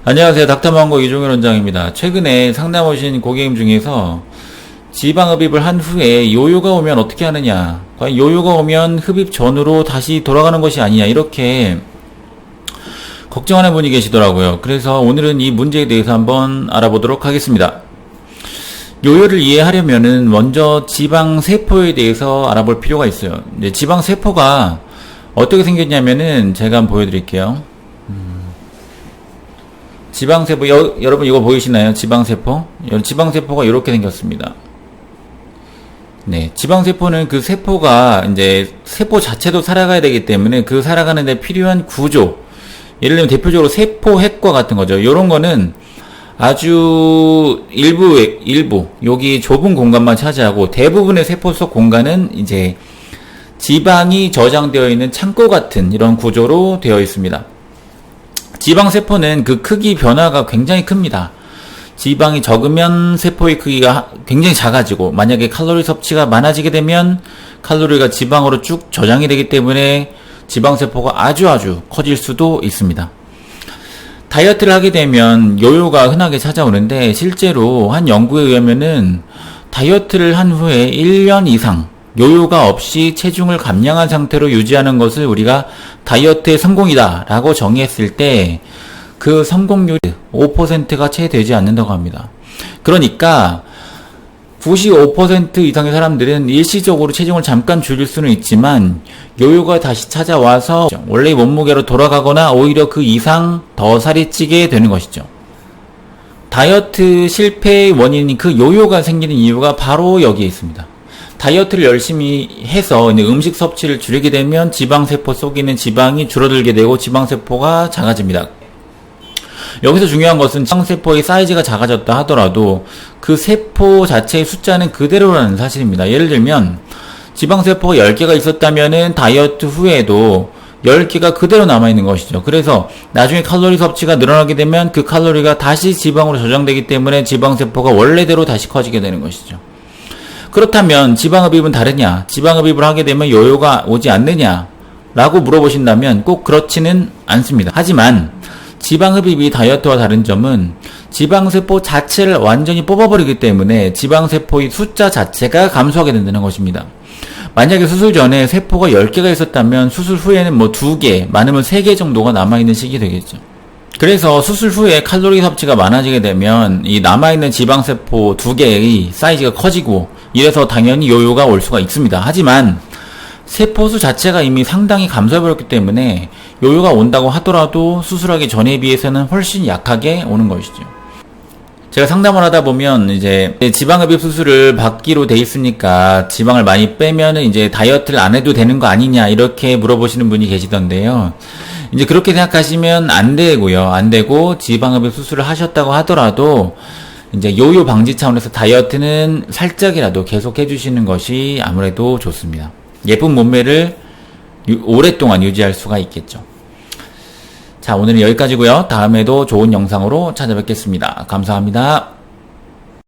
안녕하세요. 닥터망고 이종현 원장입니다. 최근에 상담 오신 고객님 중에서 지방흡입을 한 후에 요요가 오면 어떻게 하느냐, 과연 요요가 오면 흡입 전으로 다시 돌아가는 것이 아니냐, 이렇게 걱정하는 분이 계시더라고요. 그래서 오늘은 이 문제에 대해서 한번 알아보도록 하겠습니다. 요요를 이해하려면은 먼저 지방세포에 대해서 알아볼 필요가 있어요. 이제 지방세포가 어떻게 생겼냐면은 제가 한번 보여드릴게요. 지방세포, 여러분 이거 보이시나요? 지방세포? 지방세포가 이렇게 생겼습니다. 네. 지방세포는 그 세포가 이제 세포 자체도 살아가야 되기 때문에 그 살아가는 데 필요한 구조. 예를 들면 대표적으로 세포핵과 같은 거죠. 이런 거는 아주 일부, 여기 좁은 공간만 차지하고 대부분의 세포 속 공간은 이제 지방이 저장되어 있는 창고 같은 이런 구조로 되어 있습니다. 지방세포는 그 크기 변화가 굉장히 큽니다. 지방이 적으면 세포의 크기가 굉장히 작아지고, 만약에 칼로리 섭취가 많아지게 되면 칼로리가 지방으로 쭉 저장이 되기 때문에 지방세포가 아주 커질 수도 있습니다. 다이어트를 하게 되면 요요가 흔하게 찾아오는데, 실제로 한 연구에 의하면은 다이어트를 한 후에 1년 이상 요요가 없이 체중을 감량한 상태로 유지하는 것을 우리가 다이어트의 성공이다 라고 정의했을 때 그 성공률이 5%가 채 되지 않는다고 합니다. 그러니까 95% 이상의 사람들은 일시적으로 체중을 잠깐 줄일 수는 있지만 요요가 다시 찾아와서 원래의 몸무게로 돌아가거나 오히려 그 이상 더 살이 찌게 되는 것이죠. 다이어트 실패의 원인이 그 요요가 생기는 이유가 바로 여기에 있습니다. 다이어트를 열심히 해서 음식 섭취를 줄이게 되면 지방세포 속에 있는 지방이 줄어들게 되고 지방세포가 작아집니다. 여기서 중요한 것은 지방세포의 사이즈가 작아졌다 하더라도 그 세포 자체의 숫자는 그대로라는 사실입니다. 예를 들면 지방세포가 10개가 있었다면은 다이어트 후에도 10개가 그대로 남아있는 것이죠. 그래서 나중에 칼로리 섭취가 늘어나게 되면 그 칼로리가 다시 지방으로 저장되기 때문에 지방세포가 원래대로 다시 커지게 되는 것이죠. 그렇다면 지방흡입은 다르냐? 지방흡입을 하게 되면 요요가 오지 않느냐? 라고 물어보신다면 꼭 그렇지는 않습니다. 하지만 지방흡입이 다이어트와 다른 점은 지방세포 자체를 완전히 뽑아버리기 때문에 지방세포의 숫자 자체가 감소하게 된다는 것입니다. 만약에 수술 전에 세포가 10개가 있었다면 수술 후에는 2개, 많으면 3개 정도가 남아있는 시기 되겠죠. 그래서 수술 후에 칼로리 섭취가 많아지게 되면 이 남아있는 지방세포 2개의 사이즈가 커지고, 이래서 당연히 요요가 올 수가 있습니다. 하지만 세포수 자체가 이미 상당히 감소해버렸기 때문에 요요가 온다고 하더라도 수술하기 전에 비해서는 훨씬 약하게 오는 것이죠. 제가 상담을 하다 보면 이제 지방흡입 수술을 받기로 돼 있으니까 지방을 많이 빼면은 이제 다이어트를 안 해도 되는 거 아니냐, 이렇게 물어보시는 분이 계시던데요. 이제 그렇게 생각하시면 안 되고요. 안 되고, 지방흡입 수술을 하셨다고 하더라도 이제 요요 방지 차원에서 다이어트는 살짝이라도 계속 해주시는 것이 아무래도 좋습니다. 예쁜 몸매를 오랫동안 유지할 수가 있겠죠. 자, 오늘은 여기까지고요. 다음에도 좋은 영상으로 찾아뵙겠습니다. 감사합니다.